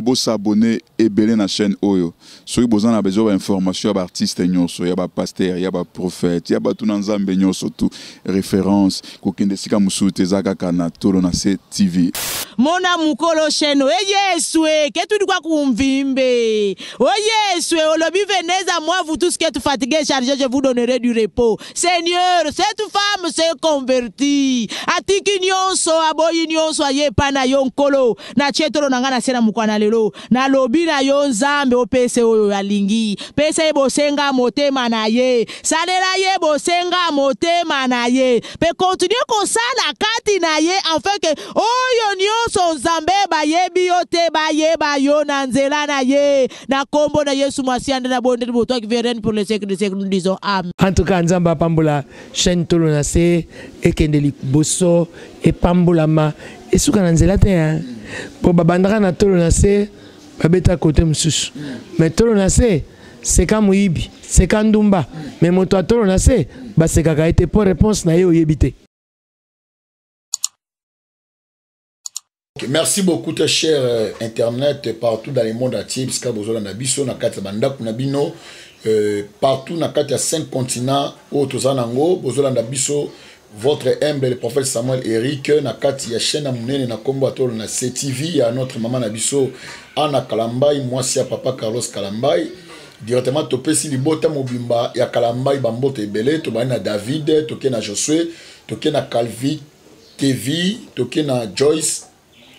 beau s'abonner et belé na chaîne Oyo. Soki besoin na besoin d'informations à artistes nyonso, ya ba pasteur, ya ba prophète, ya ba tout nzambe nyonso tout référence ko kende sika musute zaka kana tolo na TV. Mona mukolo sheno Yeswe ketu kwa kumvimbe o Yeswe olobi venez à moi vous tous qui êtes fatigués chargés je vous donnerai du repos. Seigneur cette femme s'est convertie atiki nyonso aboyi nyonso aye pana yonkolo na chetolo nanga na sena mukwana lelo na lobi na yo nzambe opese oyo alingi pese bosenga motema na ye salela ye bosenga motema na ye pe continue kosala kati na ye afin que oyo nyonso nzambe bayebi yo te bayeba yo na nzela na ye na kombo na Yesu Masiande na bonde boto qui viennent pour le siècle des siècles nous disons amen. En tout cas nzamba pambola chaîne tolo na se ekendeli boso e pambola ma esuka na nzela te hein po babandaka na tolo na se babeta côté mususu mais tolo na se c'est comme muibi c'est comme ndumba mais moto tolo na se ba se kaka été pour réponse na ye oyebite. Merci beaucoup, tes chers Internet, partout dans le monde entier, puisque vous avez Nabiso, Nakata Bandak, Nabino, partout dans les 5 continents, Otozanango, vous avez Nabiso, votre humble, le prophète Samuel Eric, Nakati Yachena Mounene, Nakombo Atol, na CTV, il y a notre maman Nabiso, Anna Kalambay, moi c'est papa Carlos Kalambay, directement topé si libota mobimba, il y a Kalambay, Bambote Ebele, Tobana David, Tokena Josué, Tokena Calvi, TV, Tokena Joyce,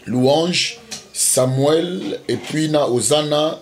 Louange, Samuel, et puis na Osana,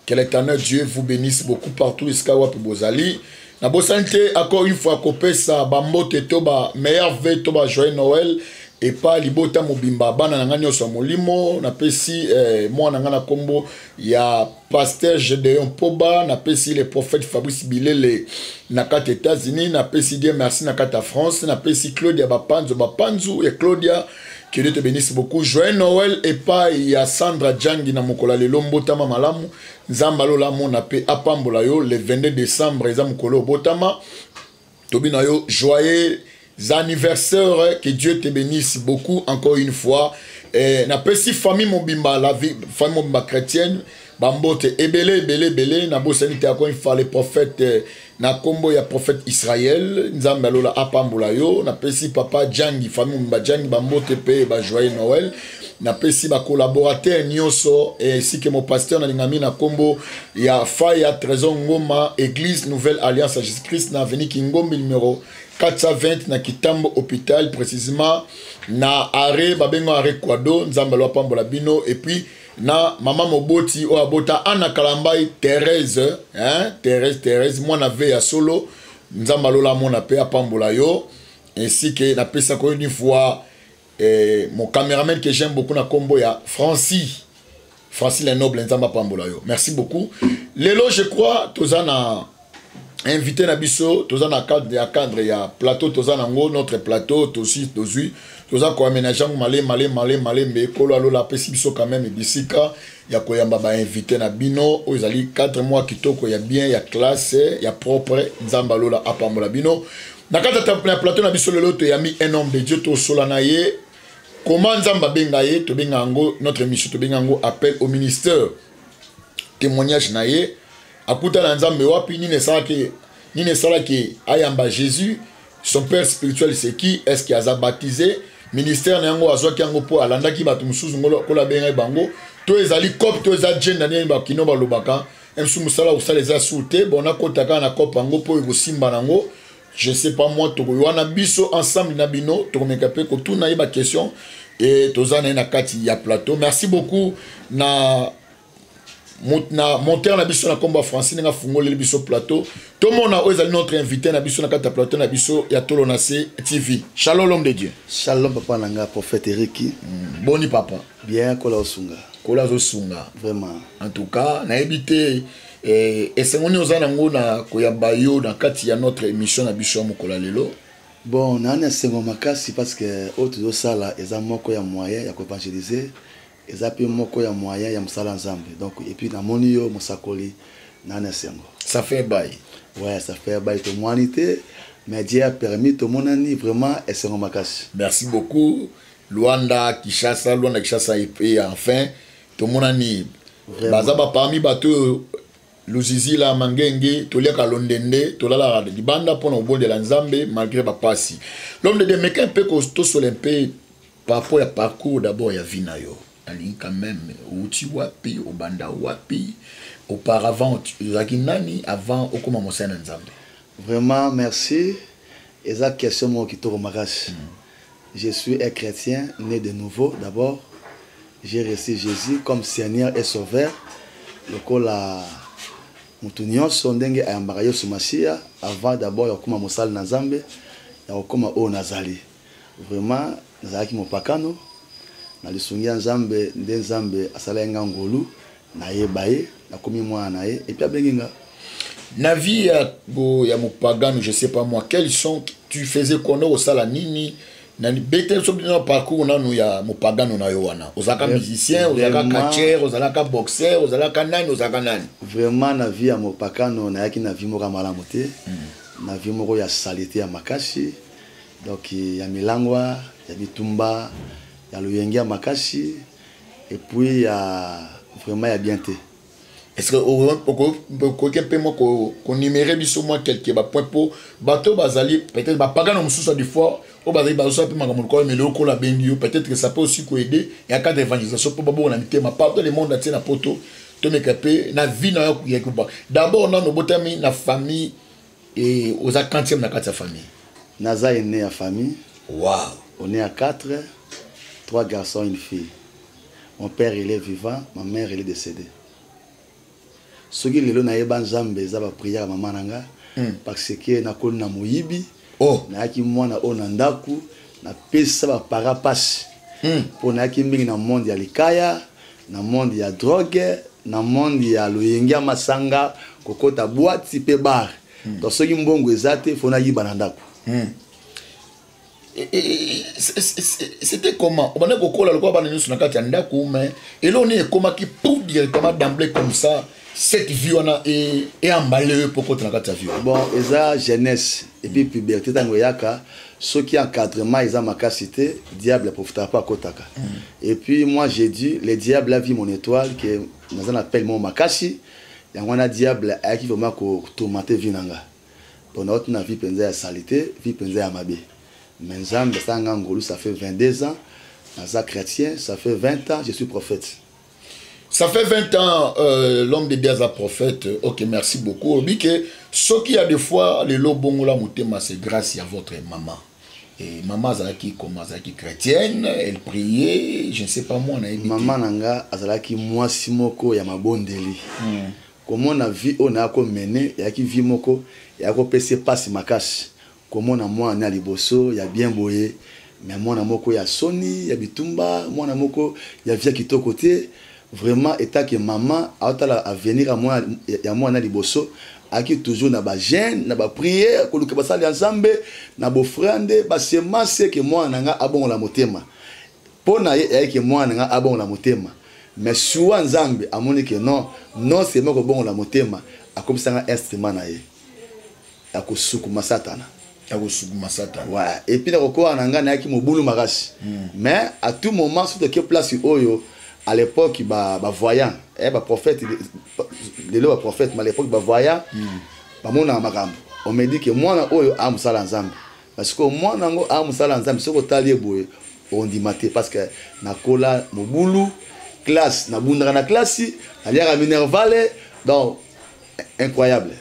que l'éternel Dieu vous bénisse beaucoup partout, Iskawa et Bozali. Na Bosante, encore une fois, copé ça, Bambote Toba, meilleur vœu Toba, joyeux Noël, et pas Libota Mobimba, Bana Nanganyo Samolimo, na pesi, moi Nangana Kombo, il y a pasteur Gédéon Poba, na pesi le prophète Fabrice Bilele, Nakata États-Unis, na pesi Dieu merci Nakata France, na pesi Claudia Bapanzu, et Claudia, que Dieu te bénisse beaucoup. Joyeux Noël et pas il y a Sandra Djangi na mokola le lombotama malamu. Nzambalo la mon appé apambola yo le 22 décembre za mokolo botama. Tobina yo joyeux anniversaire, que Dieu te bénisse beaucoup encore une fois. Na pesi famille mobimba la vie famille mobimba chrétienne. Bambote ebele na bosanité encore une fois les prophètes na kombo ya prophète Israël nzambe alola apambola yo na pesi papa Djangi famille mba Djangi bambote pe ba joyeux Noël na pesi ba collaborateur nyonso et si que mon pasteur na lingami na kombo ya Faya Trésor Ngoma église Nouvelle Alliance à Jésus-Christ na avenue Kingombe numéro 420 na Kitambo hôpital précisément na arrêt babengo arrêt Kwado nzambe alola apambola bino et puis na maman moboti o abota Anna Kalambay Thérèse hein Thérèse moi na veille à solo nzamba lola mon appel à pambola yo ainsi que na pesa ko une fois mon caméraman que j'aime beaucoup na kombo ya Francis les nobles nzamba pambola yo merci beaucoup lelo je crois tozana invité na biso tozana cadre ya plateau tozana ngo notre plateau tosi toza ko aménager malé mais kolo alola pesi biso quand même bisika ya ko yamba ba invité na bino ozali 4 mois kitoko ya bien ya classe ya propre nzamba lola apambola bino na kata plateau na biso lelo to yami un homme de Dieu to solana ye comment nzamba benga ye to benga ngo notre mission to benga ngo appel au ministère témoignage na ye akuta na nzambe wapi ni ne sala ki ayamba Jésus son père spirituel c'est qui est-ce qui a baptisé ministère na yango azwaki yango po alandaki bato mususu ngolo kola benga bango to ezali cop to eza gender ni ba kino balobaka emsu musala usala eza soute bona kotaka na cop yango po ekosimba nango je sais pas moi to wana biso ensemble na bino to komeka pe ko tuna yeba question et tozana na kati ya plateau merci beaucoup na monter na biso na komba Francine nga fungole biso plateau tout le monde a osé notre invité na biso na kata plateau na biso ya tolo na TV. Shalom l'homme de Dieu. Shalom papa nanga prophète Eric. Boni papa. Bien kola osunga. Kola osunga. Vraiment. En tout cas na ebité et c'est ngoni ozana ngo na koyamba yo na kati ya notre émission na biso mokola lelo. Bon na na sengo makasi parce que auto sala eza moko ya moyen ya ko évangéliser. Eza pe moko ya moyen ya musala nzambe. Donc et puis na moni yo musakoli na na sengo. Ça fait bail. Ouais, ça fait bail de humanité, mais Dieu a permis tout mon année vraiment et c'est un makasi. Merci beaucoup. Luanda Kinshasa et puis enfin tout mon année Bazaba parmi bateau Luzizi la mangenge, toliaka londende, tolala libanda pour le de la Nzambe malgré ba passi. L'homme de Demeka un peu costaud sur un peu par rapport à parcours d'abord il y a Vinayo. Ali quand même outi wapi, au banda wapi, auparavant Raginani avant au comment Monseigne Nzambe. Vraiment merci. Et ça question moi qui te remarque. Je suis un chrétien né de nouveau d'abord. J'ai reçu Jésus comme Seigneur et Sauveur. Le col a Moutounion sondenge ayambaka yo sumashia avant d'abord yakuma mosala na Nzambe yakuma o nazali. Vraiment nazalaki mopakano na lisungia Nzambe nde Nzambe asala nga ngolu na yebaye nakomi mwana na ye et puis abenginga. Na vie ya mopagano, je sais pas moi, quels sont tu faisais connaître au sala nini na bete so bien parcours na no ya mopagano na yo wana. Ozaka musicien, ozaka catcheur, ozaka boxeur, ozaka nani, ozaka nani. Vraiment na vie ya mopakano na yaki na vie moko malamu te. Na vie moko ya salité ya makashi. Donc ya milangwa, ya bitumba, ya luyenge ya makashi et puis ya vraiment ya bien te. Est-ce que quelqu'un peut qu'on numérer biso moi quelques point pour bateau bazali peut-être ba pagano mususa des fois au bazali bazo peut makamoko mais le ko la bengi peut-être que ça peut aussi aider il y a cas d'évangélisation pour babo na mitema partout le monde entier na poto to me capé na vie na ya kuba d'abord na no botami na famille et aux quantième na quatre famille Naza est né à famille. Wow. On est à 4, 3 garçons et une fille. Mon père il est vivant, ma mère elle est décédée. Ce qui est là, na yeba Nzambe za ba prière maman nanga parce que na ko na moyibi na ki mwana o na ndaku na pesa ba para passe pour na ki mingi na monde ya likaya na monde ya drogue na monde ya loyengia masanga kokota boîte pe bar donc ce qui mbongo ezate fona yiba na ndaku. C'était comment on a kokola le quoi ba na na kati ya ndaku mais et là on est comment qui pour directement d'emblée comme ça. Cette vie on a est emballé pour contre la vie. Bon, eza jeunesse et puis puberté tango yaka ceux qui encadrement ils ont ma capacité diable profitera pas kotaka. Et puis moi j'ai dit le diable a vu mon étoile que nous on appelle mon makashi et on a diable a qui vraiment ko tomater vinanga. Pour notre vie penza ya salité, vie penza ya mabe. Mais Nzambe ça ngangolu ça fait 22 ans, naza chrétien, ça fait 20 ans je suis prophète. Ça fait 20 ans, l'homme de Dieu est prophète. Ok, merci beaucoup. Ce qui a des fois, le lobongola moutema, c'est grâce à votre maman. Et maman Zalaki, comme Zalaki chrétienne, elle priait, je ne sais pas moi. Maman Nanga, Zalaki, moi, Simoko, Yamabondeli. Comment on a vu, on a mené, il y a qui vit moko, il y a qui pèse pas si makash. Comment on a moi, on a liboso, il y a bien boyé. Mais moi, on a moko, il y a Sony, il y a Bitumba, moi, on a moko, il y a Via qui est côté. Vraiment état que maman a venir à moi ya moi na liboso aki toujours na ba jeune na ba prière ko luka basali ensemble na bo frande ba semence que moi nanga abon la motema pona ye que moi nanga abon la motema mais souvent Nzambe amoni que non c'est moi ko bon la motema akomi sanga instrument na ye akosukuma satana ouais et puis na ko nanga na ki mobulu magashi mais à tout moment sur de place oyo à l'époque ba voyant ba prophète les lois prophètes mais à l'époque ba voyant ba mona makambo on me dit que moi na oyo a musala Nzambe parce que moi nango a musala Nzambe soko tali boye on dit maté parce que na kola mobulu classe na bundra na classe ali à Minervale donc incroyable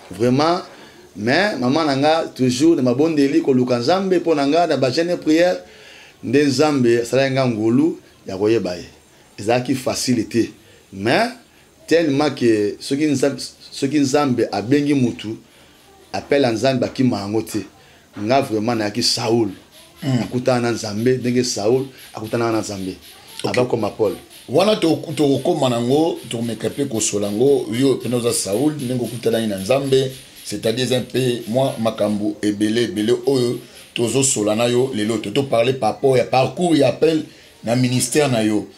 vraiment mais maman nanga toujours na mabondeli ko luka Nzambe po nanga na ba jeune prière nde Nzambe sala nga ngolu ya koyeba ye ezaki facilité mais tellement que ce qui Nzambe abengi mutu appelle Nzambe akima yango te nga vraiment na ki Saoul akutana na Nzambe ndenge Saoul akutana na Nzambe abako ma Paul wana to koma nango to mekape ko solango yo penoza Saoul ndenge okutana na Nzambe c'est-à-dire un peu moi makambo ebele oyo tozo solana yo lelo to parler par rapport à parcours et appel na ministère na yo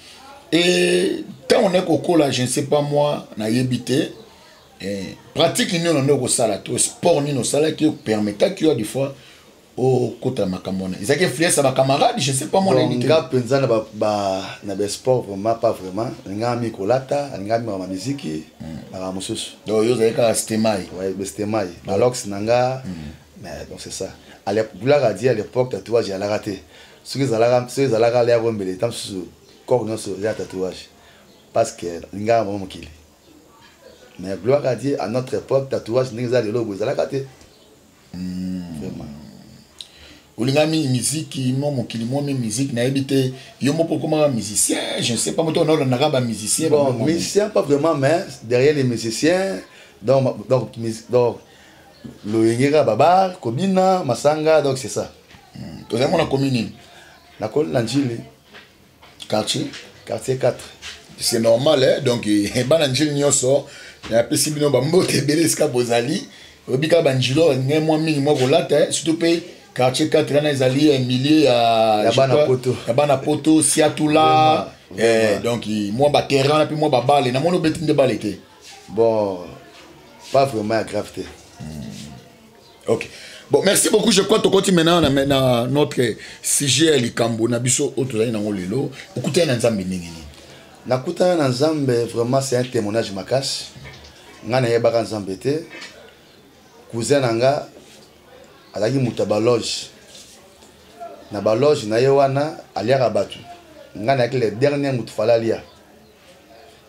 et quand on est kokola je ne sais pas moi na yebité pratique ni on ko sala to sport ni no sala qui permettait que des fois au côté makamona ils avaient influence à ma camarade je sais pas mon unité nga penza na ba sport vraiment pas vraiment nga mi kolata nga mi ma musique na mususu donc yo avez ka stemai ouais bestemai alors que nanga mais donc c'est ça à l'époque tatouage ya la raté ce que ça la galère au mbele tam su corps non sur ya tatouage parce que nga mo mokili mais gloire à Dieu à notre époque tatouage n'existe de logo ça la raté vraiment Olingami musique mon musique na habité yo mo comment musicien je ne sais pas moi on a un musicien bon musicien pas vraiment mais derrière les musiciens donc le Yengera Babar Kobina Masanga donc c'est ça toi on a commune la commune Nanjili quartier 4 c'est normal hein donc ba Nanjili nyoso na pesi bino ba mbote beleska bozali obika banjilo ngemo mingi mo kolata surtout pe quartier 4 là les alliés milliers à bana poto siatula donc moi ba terrain puis moi ba balle na mono betin de balle était bon pas vraiment à gravité. Ok. Bon, merci beaucoup. Je crois que tu continues maintenant notre sujet Likambo Nabiso Otozani Nango Lelo. Écoutez un ensemble ningini. Nakuta un ensemble vraiment c'est un témoignage makash. Ngana yeba ensemble té. Cousin nanga alaki mutaba loge. Na ba loge na yewana aliara batu. Ngana yaki le dernier mutfala lia.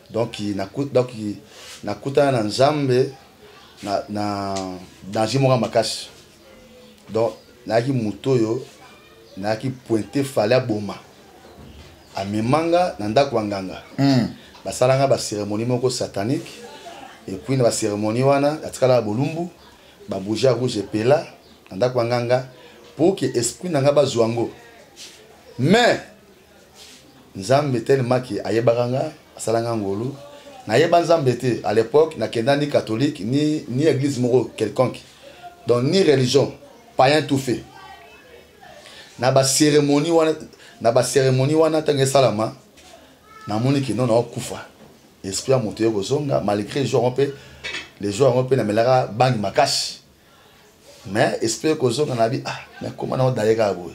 Donc nakuta un ensemble na jimora makash donc naki mutoyo naki pointer fala boma amemanga na ndako wanganga basalanga ba cérémonie moko satanique et puis na ba cérémonie wana atikala bolumbu ba bougia rouge pela na ndako wanganga pour que esprit nanga bazwango mais nzambe tellement ki ayebanga asalanga ngolu na yeba nzambe te à l'époque na kenda ni catholique ni église moro quelconque donc ni religion païen tout fait na ba cérémonie wana tangue salama na moni ki non na kufa esprit a monté ko zonga malgré les jours on peut na melara bang makash mais esprit ko zonga na bi mais comment na dalega boy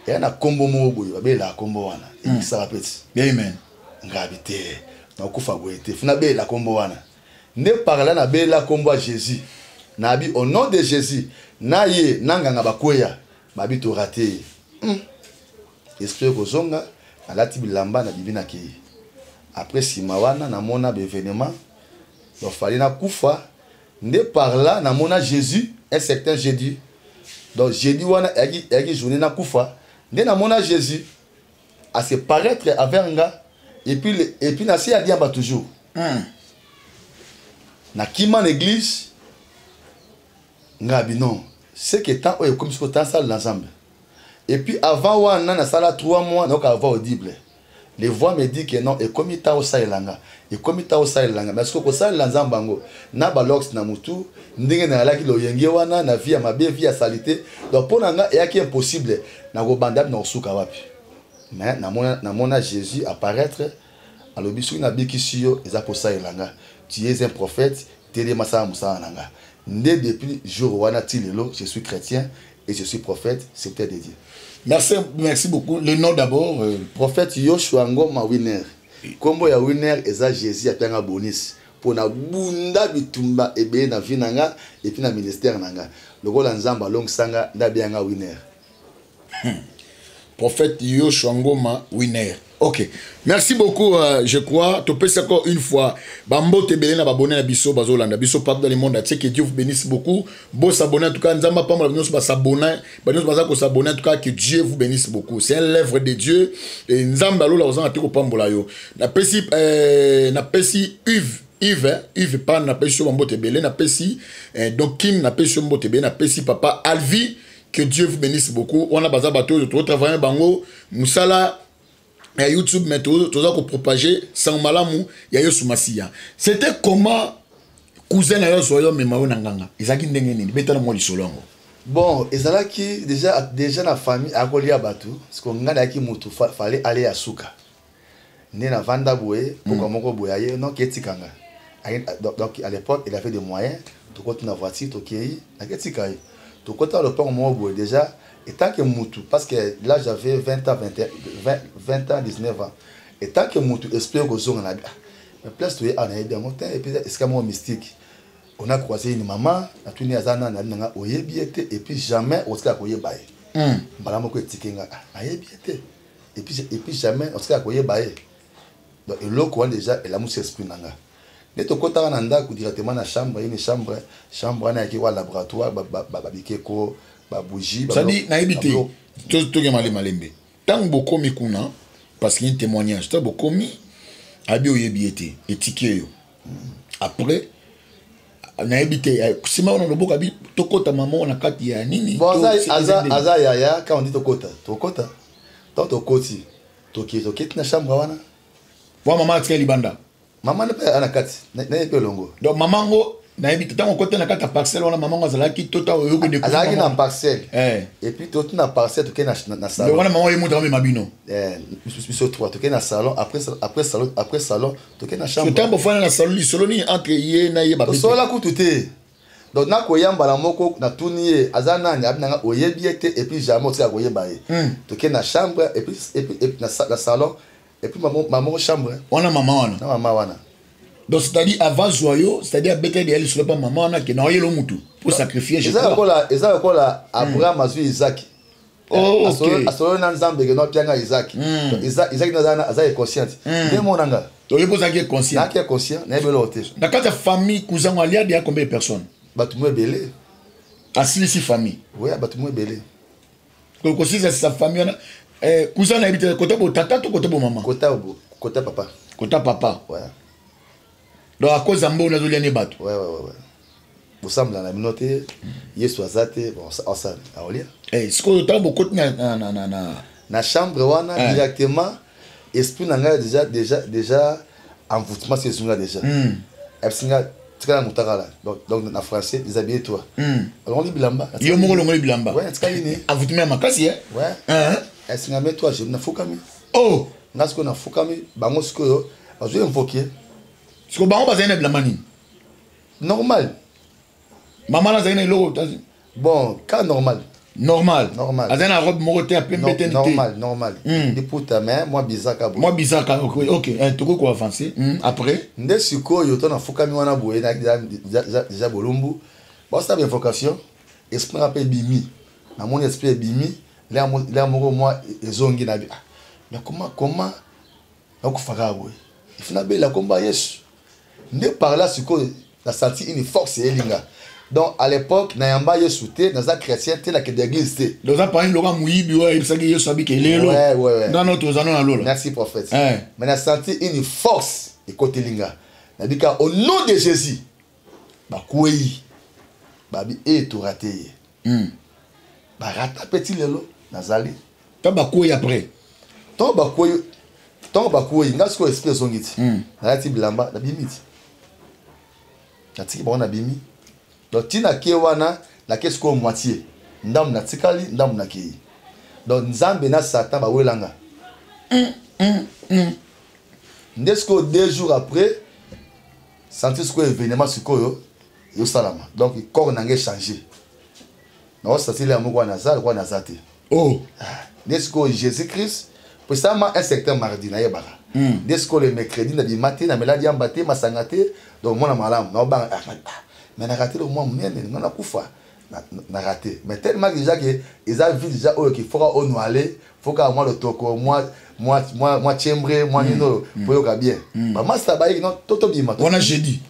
et na kombo mo boy ba la kombo wana et ça répète amen ngabité na kufa goete funa be la kombo wana ne parla na be la kombo à Jésus na bi au nom de Jésus na ye nanganga bakweya babi to raté esprit ko zonga alati bilamba na bibina ki après simawana na mona be événement do fali na kufa ne parla na mona Jésus un certain jeudi donc jeudi wana yaki journée na kufa ne na mona Jésus à se paraître avec nga et puis na si a diamba toujours na kima l'église ngabi non c'est que tant comme ce que tant ça l'ensemble et puis avant wana na sala 3 mois donc avant audible les voix me dit que non et comme ita osailanga mais ce que ça l'ensemble na balox na mutu ndenge na laki lo yenge wana na vie ma vie vie salité donc pour nanga et qui impossible na go bandab na osuka wapi mais na mona Jésus apparaître à l'obispo na bikisio eza posa elanga tu es un prophète télé masa musa nanga né depuis jour wana tilelo je suis chrétien et je suis prophète c'est peut-être de Dieu. Merci beaucoup. Le nom d'abord prophète Yoshua Ngoma Winner kombo ya Winner eza Jésus atanga bonus pour na bunda bitumba ebe na vie nanga et puis na ministère nanga lokola nzamba long sanga ndabianga Winner. Prophète Yoshua Ngoma Winner. Ok, merci beaucoup. Je crois, tu peux encore une fois. Bambo te belé na babonné na biso bazolanda biso partout dans le monde. Tu sais que Dieu vous bénisse beaucoup. Bon s'abonner en tout cas. Nzamba pas mal nous s'abonner. Nous pas s'abonner en tout cas que Dieu vous bénisse beaucoup. C'est un l'œuvre de Dieu. Et Nzamba lo la ozan atiko pambola yo. Na pesi Yves pas na pesi Bambo te belé na pesi donc Kim na pesi Bambo te belé na pesi papa Alvi. Que Dieu vous bénisse beaucoup. On a bazar bateau de travailler bango musala YouTube mais tout ça qu'on propager sans malamu ya yo sumasiya. C'était comment cousin na yo soyo memao nanganga. Izaki ndenge nini betana mo lisolongo. Bon, ezalaki déjà la famille akolia batu parce qu'on ngana ki mutu fallait aller à Souka. Né na vanda boye pour moko boyaye non ketikanga. Donc à l'époque il avait des moyens to continue na voiture to kei na ketika. to kota le pont mo déjà et tant que mutu parce que là j'avais 20 ans 20 ans 19 ans et tant que mutu espère que zonga na mais place to ya na bien monter et puis est-ce que moi mystique on a croisé une maman na tuni azana na nga oyebiete et puis jamais on ska koyeba mbala moko etikenga ayebiete et puis jamais on ska koyeba donc eloko wana déjà et la musi esprit nanga neto kota na ndako directement na chambre une chambre na ki wa laboratoire babikeko ba bougie ça dit na ebité to ke malembe tant beaucoup mi kuna parce qu'il y a un témoignage tant beaucoup mi abi oyebiete etiqué yo après na ebité sima on loboka abi tokota maman na kati ya nini bon aza yaya quand on dit tokota tant tokoti toki na chambre wana wa maman atika libanda maman ne ana kati na pe longo donc maman ngo na ebité tant on côté na kati ya parcelle wana maman ngo azalaki tota oyo ko découvrir azalaki na parcelle et puis tout na parcelle toki na salon le wana maman ye mutra mabino sur 3 toki na salon après salon toki na chambre temps bofana na salon lisolo ni entre ye na ye ba so la kututé donc na koyamba la moko na tuni azana ni abinanga oyebiete et puis jamais otika koyeba ye toki na chambre et puis na salon et puis maman chambre wana maman wana donc c'est-à-dire avant joyau c'est-à-dire bête elle sur pas maman na que na yelo mutu pour sacrifier je crois eza kola Abraham azu Isaac asolo na nzambe ke no pianga Isaac Isaac na zana aza conscient de monanga to yebo za qui conscient na conscient na belo hotel na kata famille cousin walia dia combien de personnes batu mo belé asili si famille ouais batu mo belé ko si sa famille cousin na habite côté bo tata to côté bo maman côté papa ouais donc à cause ambo na zolia ne bato ouais vous semble la minoté yesu azate bon ça aolia ce que temps beaucoup na chambre wana directement esprit nanga déjà envoûtement c'est sunga déjà epsinga tika mutakala donc na français ils habillent toi alors on dit bilamba yo moko longo bilamba ouais tika yini envoûtement makasi ouais epsinga met toi je na fukami oh ngasko na fukami bango siko azo invoquer ce que bango bazana bilamba ni normal maman na zaina iloko bon cas normal azana robe moko te apé mbete normal di puta mais moi bizaka ok toko ko avancer après nde sikoyo to na fukami wana boye na déjà bolumbu bon ça bien vocation esprit appel bimi na mon esprit bimi là moko moi ezongi na bi mais comment na ko faka boye il faut na bela combat Yesu nde par là sikoyo la senti une force elinga. Donc à l'époque nayamba Yesu te naza chrétien te na ke d'église te donc ça parle loka muyibi ouais ça que Yesu abi ke lelo ouais dans notre zano na lola merci prophète mais na senti une force et côté linga na dika au nom de Jésus ba kuyi babi to raté ba rata petit lelo nazali to ba kuyi après to ba kuyi ngasko esprit zongiti na lati bilamba na bimiti natiki ba na bimi donc tina ke wana na qu'est-ce qu'on moitié ndam na tikali ndam na ki donc nzambe na satan ba welanga ndesko 2 jours après senti ce que événement sikoyo yo salama donc corps nangé changé na ça c'est le moko na za kwa na zate oh ndesko Jésus-Christ pour ça un secteur mardi na yebaka ndesko le mercredi na bi matin na meladi ambate masangate donc mona malam na ba mais na raté le mois munene ngana kufa na raté mais tellement déjà que ils a vu déjà qu'il faudra on aller faut qu'à moi le toko moi chambre moi nino pour que bien maman ça ba non toto bima on a jeudi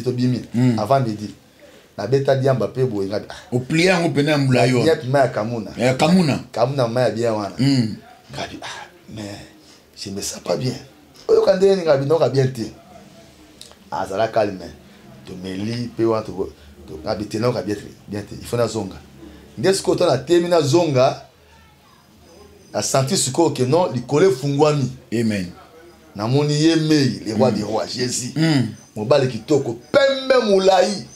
to bimi avant midi na beta diamba pe bo ngabi au plier on peut na mbulayo yep ma kamuna ma bien wana ngabi mais je me sens pas bien oyo kandeni ngabi no ka bien te azala calme to meli pe wa to ngabi na ka bien te il faut na zonga ndesko to na termina zonga a senti suko que non li kole fungwami amen na moni yemei le roi des rois Jésus mobali kitoko pembe mulai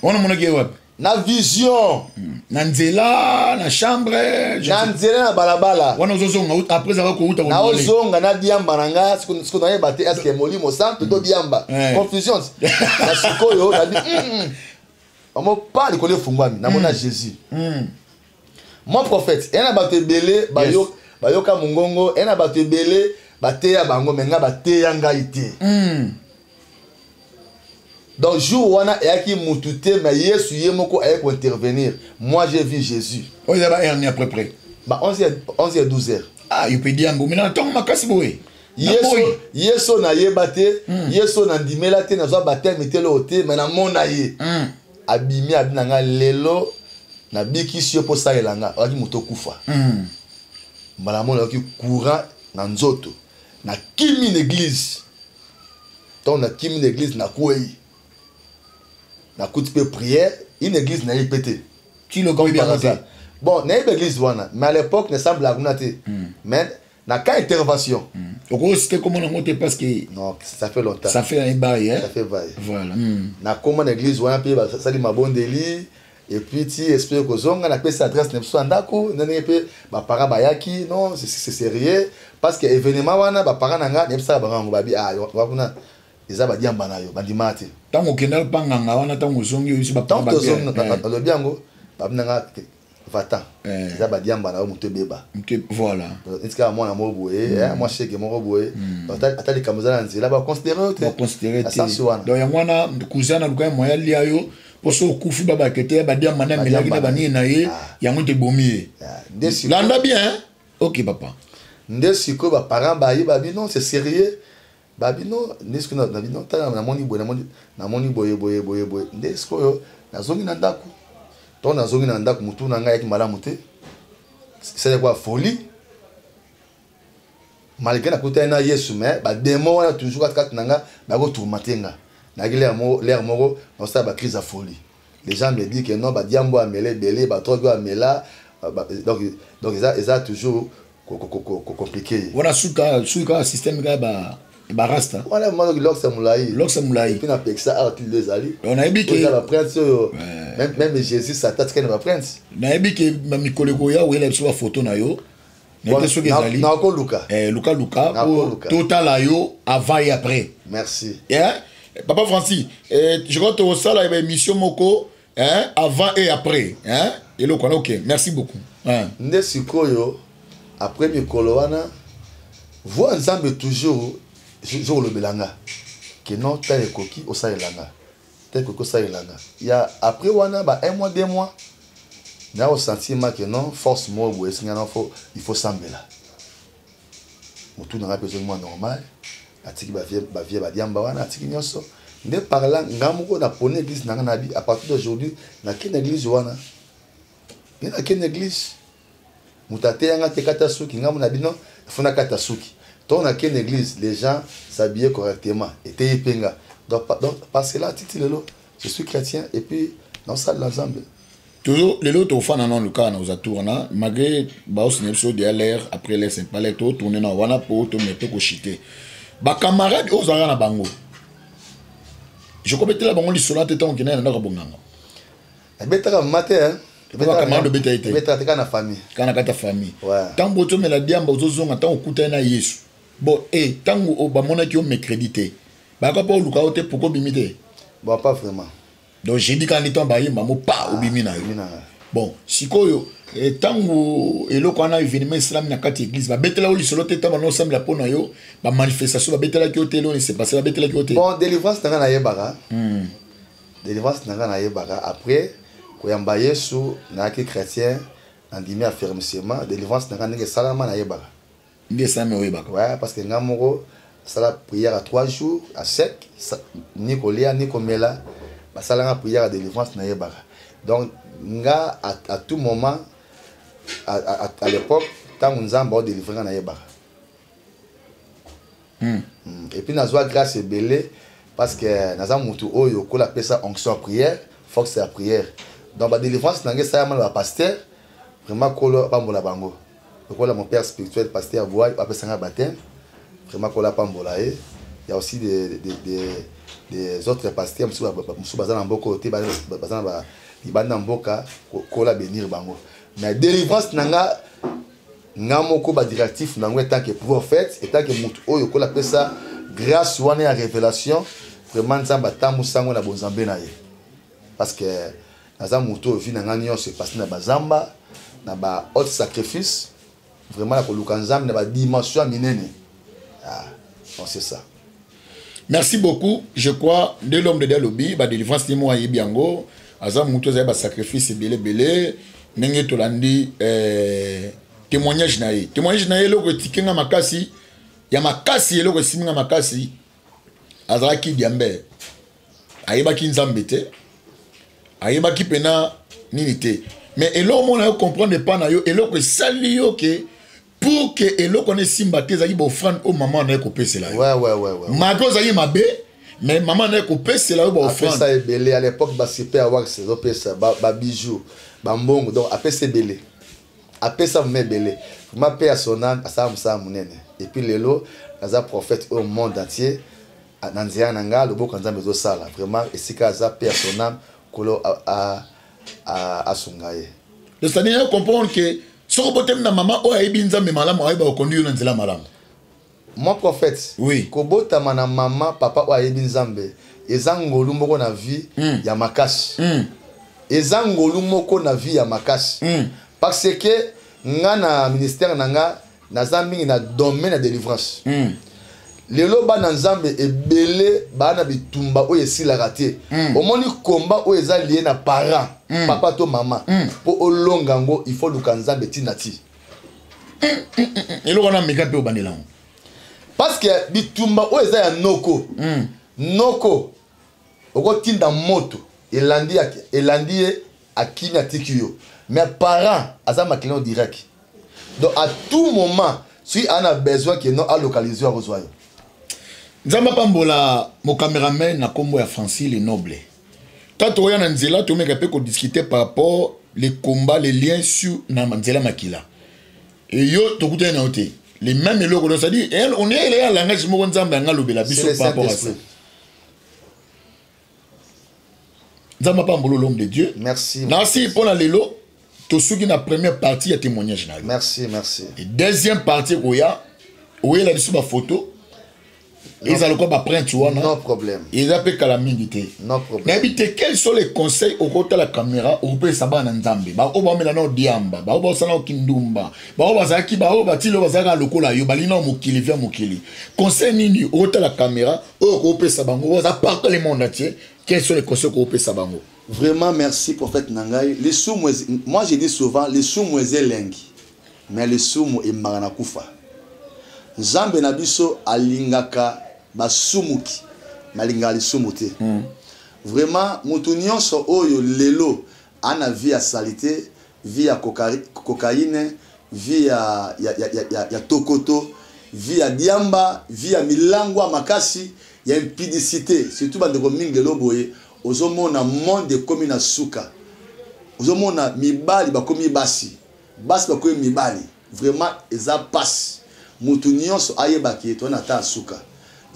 on mona ke wapi na vision na nzela na chambre na balabala wana ozozonga après ça va ko uta na ozonga na diamba nanga siko na yeba te est-ce que molimo santo to diamba confusion na sikoyo na on pas le connaît fungwami na mona Jésus mon prophète ena bato belé bayoka mungongo ena bato belé bateya bango menga bateya ngaité donc jour wana yaki mutute mais Yesu yemoko ayek intervenir moi j'ai vu Jésus on y a un à peu près bah 11h 12h ah il peut dire ngo mina tant makasi boy Yesu na yebate Yesu na ndimela te na zo baptême te lo te mais na mona ye abimi abinanga lelo na bikisi po sa elanga waki moto kufa mbala mona waki courant na nzoto na kimi l'église donc na kimi l'église na kuei na kuti pe prière une église na répété tu le connais bien bon na église wana mais à l'époque ne semble aguna te mais na ka intervention au c'était comment on monte parce que non ça fait longtemps ça fait un bail hein ça fait bail voilà na comment l'église wana pe ça dit mabondeli et puis ti espère que zonga na pesa adresse ne so andako nani pe ba para bayaki non c'est sérieux parce que événement wana ba para nanga ne pesa ba ngango babi ah wakuna eza ba diamba na yo bandimate tango kendal panganga wana tango zongi yo ba para ba zonga lo biango ba nanga vatan eza ba diamba na yo muto beba voilà etika moi na moboé moi cheke mo boé atali kamuzana nzela ba considérer donc yangwana kuzana luka moya lia yo poso kufi baba kete ba diamba na melaki na bani na ye yango te bomi landa bien OK papa ndesiko ba parents ba yi ba bi non c'est sérieux babi non ndesiko na bi non ta na moni boye ndesiko yo na zongi na ndako to na zongi na ndako mutu na ngai yaki malamu te c'est quoi folie malgré la côté na Yesu mais ba démon wana toujours kat nanga ba ko tourmentenga na gile l'air moro on ça ba crise à folie les gens me disent que non ba diambo amele belé ba trogo amela donc ils a toujours compliqué voilà suka système ga ba rasta voilà moi l'oxa moulai puis na pexa arti les ali on a dit que la prince même Jésus sa tête que na prince na dit que mikoleko ya wela so photo na yo na ko Luka total yo avant et après merci papa Francis je crois que ça la émission moko avant et après et le quoi OK merci beaucoup nde sikoyo après mikolo wana voix ensemble toujours jour le belanga que non tel coquille au sa elanga tel coquille sa elanga il y a après wana ba 1 mois 2 mois na au sentiment que non force moi ou est-ce il faut sambela mutu na besoin moi normal atiki ba vie ba diamba wana atiki nyoso nde parlant ngamuko na pone église na nabi à partir d'aujourd'hui na ken église wana ni na ken église mutate yanga te kata suki ngamu na bino funa kata suki ton na ken église les gens s'habillaient correctement et te penga donc parce que là titi lelo je suis chrétien et puis dans ça l'ensemble toujours les autres au fan non le cas nous a tourné malgré ba aussi ne de l'air après les sympa to tourner na wana pour to mettre ko chiter ba camarade aux ara na bango je commettais la bango li solate tant que na ndaka bonganga betaka matin camarade betaite betaka kana famille kana kata famille tant boto me la diamba ozozonga tant okuta na Yesu bon tant o ba mona ki o me crédité ba ka pa o luka o te poko bimite bon pas vraiment donc j'ai dit quand il tombe baï maman pas au bimina bon sikoyo tango eloko ana événement islam na kati église ba betela oli solo teta ba no semble la pona yo ba manifestation ba betela ki hôtel on s'est passé ba betela ki hôtel bon délivrance na yebaka délivrance na yebaka après ko yamba Yesu na ki chrétien andimi affirmation délivrance na ngenge salama na yebaka ndé ça me yebaka ouais parce que ngamoko sala prière à 3 jours à sec ni kolia ni komela basala prière à délivrance na yebaka donc nga à tout moment à l'époque tant nzamba o délivrer na yebaka et puis nazwa grâce belé parce que naza mutu oyo ko la pesa onction prière force la prière donc ba délivrance na ngesa ma ba pasteur vraiment ko la pambola bango ko la mon père spirituel pasteur voix pa pesa nga baptême vraiment ko la pambola il y a aussi des autres pasteurs musu bazana mboko te bazana ba ibanda mboka ko la bénir bango mais délivrance nanga ngamoko ba directif nango tant que prophète et tant que mutu oyo ko la pesa grâce wana ya révélation vraiment nzamba tamu sango na bonzambe na ye parce que naza moto vie na ngani c'est passé na bazamba na ba haute sacrifice vraiment la koluka nzambe na ba dimension minene. Ah, bon, c'est ça. Merci beaucoup. Je crois de l'homme de Dialobi, ba délivrance ni moi yebiango, aza moto za ba sacrifice belé nenge tolandi témoignage na ye. Témoignage na ye loko tikenga makasi, ya makasi loko siminga makasi. Azara ki diambe. Ayeba ki nzambe te. Ayeba ki pena nini te. Mais elo mo na comprendre pas na yo eloko sali yo ke pour que elo connaît simba te zaki ba offrande au maman na ko pese la. Ouais. Mago zaki mabe mais maman na ko pese la ba offrande. Ça est belé à l'époque ba super avoir ces pesa ba bijoux, ba mbongo donc après c'est belé. Après ça me belé. Ma paix à son âme ça munene. Et puis lelo naza prophète au monde entier. Nanzia nanga le beau kanza mezo sala vraiment et si kaza paix à son âme kolo à songaye. Le Seigneur comprend que ce que na maman o ayibi nzambe malamu ayiba okonduyo na nzela malamu. Mon prophète, oui. Kobota mana maman papa o ayibi nzambe ezangolu moko na vie ya makasi. Ezangolu moko na vie ya makasi. Parce que ngana ministère nanga nazambi na domaine de délivrance. Lelo ba na nzambe ebele ba na bitumba o esila raté. Omoni combat o eza lié na parent, papa to maman. Po olongango il faut luka nzambe tinati. Elo na mega pe obanela. Parce que bitumba o eza ya noko. Noko oko tinda moto elandi akimi atikiyo. Mais parent azama client direct. Donc à tout moment si on a besoin que non à localiser à rejoindre. Nzamba pambola mon caméraman na kombo ya Francis le noble. Tato oya na nzela to meka pe ko discuter par rapport les combats les liens sur na nzela makila. Et yo to kuta na ote. Les mêmes eloko ça dit on est là langage mo nzamba nga lobela biso par rapport à ça. Nzamba pambolo l'homme de Dieu. Merci. Merci pour la lelo. To suki na première partie ya témoignage na. Merci. Et deuxième partie oya la biso ba photo. Ils ont quoi prendre tu vois non problème. Ils appellent calamité. Non problème. Mais quels sont les conseils au côté de la caméra au peut savoir na nzambe. Ba o ba mela no diamba, ba o ba sana kindumba. Ba o ba zaki ba o ba tilo ba zaka lokola yo balina mokili via mokili. Conseil nini au côté de la caméra au peut savoir ngo za partout le monde entier. Quels sont les conseils au peut savoir ngo? Vraiment merci prophète Nangai. Les soumou moi je dis souvent les soumou elengi. Mais les soumou e marana kufa. Nzambe na biso alingaka basumuki malinga lisumuti. Vraiment mutu nyonso oyo lelo ana vie ya salité, vie ya cocaïne, vie ya tokoto, vie ya diamba, vie ya milangwa makasi, ya impudicité, surtout bandeko mingelo boye, ozomona monde komi na suka. Ozomona mibali bakomi basi bakomi mibali. Vraiment eza passe. Mutu nyonso ayebaki to na ta suka.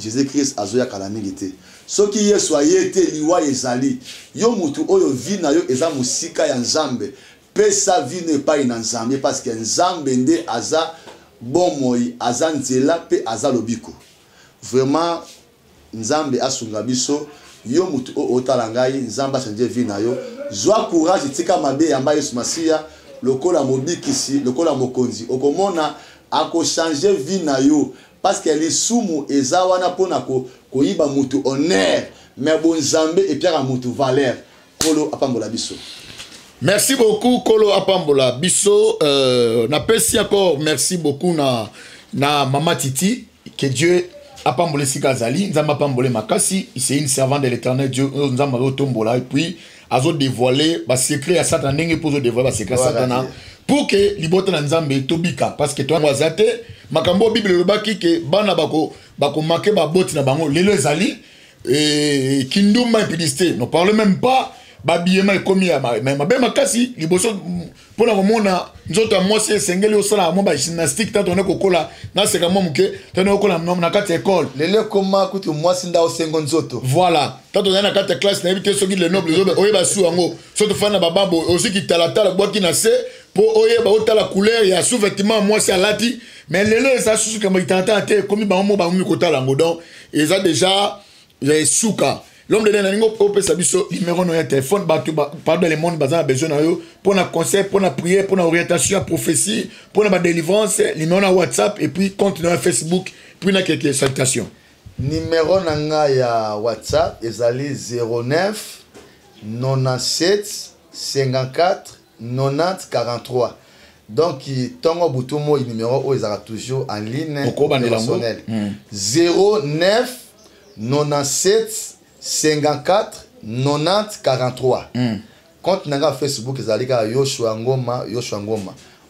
Jésus-Christ azoya kalamingité. Ce qui est soyé te liwa ezali. Yo mutu oyo vi na yo eza musika ya nzambe. Pe sa vie ne pas ina nzambe parce que nzambe nde aza bon moi aza nzela pe aza lobiko. Vraiment nzambe asunga biso yo mutu otala ngai nzamba chanje vi na yo. Zwa courage tika mabe yamba Yesu Masia lokola mobikisi lokola mokonzi. Okomona ako changer vie na yo. Parce que les soumou eza wana pona ko yiba mutu honneur mais bon nzambe et pierre mutu valeur kolo apambola biso. Merci beaucoup Kolo apambola biso napesi encore merci beaucoup na Mama Titi que Dieu apambola sika zali nzamba apambola makasi c'est une servante de l'Éternel Dieu nzamba otombola et puis azo dévoiler ba secret ya Satan ndenge pour dévoiler ba secret Satan pour que libota na nzambe tobika parce que toi wazate makambo bible lobaki ke bana bako make ba boti na bango lelo ezali et kinduma impudicité ne parle même pas babiyema ekomi ya mabe makasi liboso pona komona nzoto ya mwasi esengeli osala mo ba gymnastique tanto ne kokola na seka mo muke tanto kokola na kati école lele koma kutu mwasi nda osengo nzoto voilà tanto na kati classe na ebite soki le noble zobe oyeba su yango soto fana bababo osiki talatala bwaki na se po oyeba otala couleur ya sous-vêtement mwasi alati mais lelo eza susu kama itanta te komi ba mo ba mi kotala ngo donc eza déjà suka l'homme de l'aningo peut sabiso numéro de téléphone pardon les monde bazan a besoin pour un conseil, pour une prière, pour une orientation à prophétie, pour une délivrance, numéro na WhatsApp et puis compte na Facebook, puis na quelques salutations. Numéro nanga ya WhatsApp ezali 09 97 54 90 43. Donc tongo butumo numéro ezara toujours en ligne personnel. 09 97 54 90 43. Compte nanga Facebook ezalika Yoshua Ngoma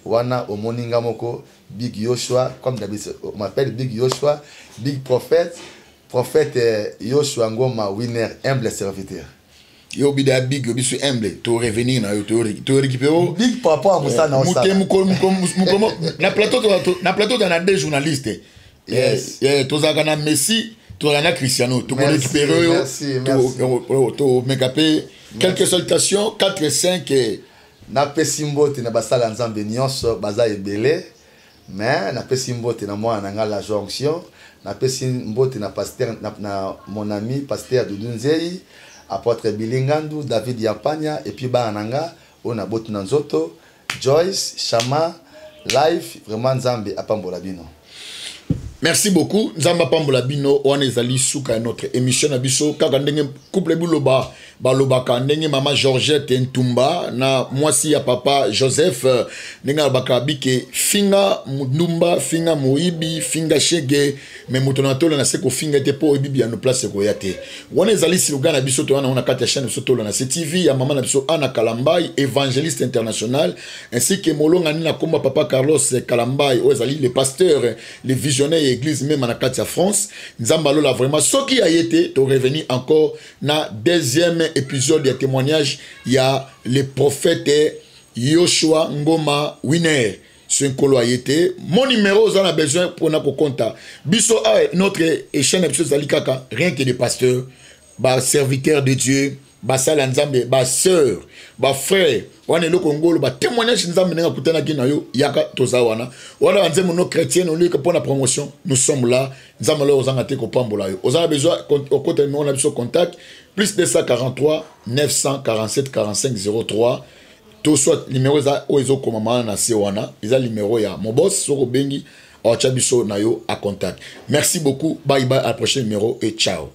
wana omoninga moko Big Yoshua, comme d'habitude on m'appelle Big Yoshua, Big Prophète Yoshua Ngoma winner, humble serviteur. Yo bida big yo bisu humble to revenir na yo to récupérer Big papa musa na osa na plateau dans des journalistes. Yes. Tozaka na Messi, tozaka Cristiano, to récupérer yo to mekape quelques salutations 4 et 5 na pesimbote na basala nzambe nyonso baza ebele mais na pesimbote na moi na la jonction na pesimbote na pasteur na mon ami pasteur Dudunzei apôtre Bilingandu David Yapanya et puis bananga on a botu na nzoto Joyce Shama live vraiment nzambe apambola bino. Merci beaucoup. Nzamba pambola bino on ezali suka notre émission na biso kaka ndenge couple buloba balobaka ndenge mama Georgette Ntumba na mwasi ya papa Joseph ndenge baka bike finga mundumba finga moibi finga shege me mutonatolo na seko finga te po bibi ya no place ko yate on ezali silugana biso to wana kata chaîne sotolo na CTV ya mama na biso Ana Kalambai évangéliste international ainsi que molonga ni na komba papa Carlos Kalambai o ezali le pasteur le visionnaire église même en Katia France nzamba lola vraiment ce qui a été to revenir encore na deuxième épisode de témoignage il y a le prophète Yoshua Ngoma winner ce colo a été mon numéro on a besoin pour na ko compta biso notre chaîne episode zalikaka rien que des pasteurs ba serviteurs de Dieu ba sala nzambe ba sœur ba frère wana le Congo ba témoignage nzambe nga kutana kina yo yaka tozawana wana nzembe no chrétien on lui que pour la promotion nous sommes là nzambe lo ozanga te ko pambola yo ozana besoin au côté on a besoin contact plus 243 947 45 03 tout soit numéro za ozo komama na sewana isa numéro ya mon boss soko bengi achabiso na yo à contact. Merci beaucoup, bye bye, à la prochaine numéro et ciao.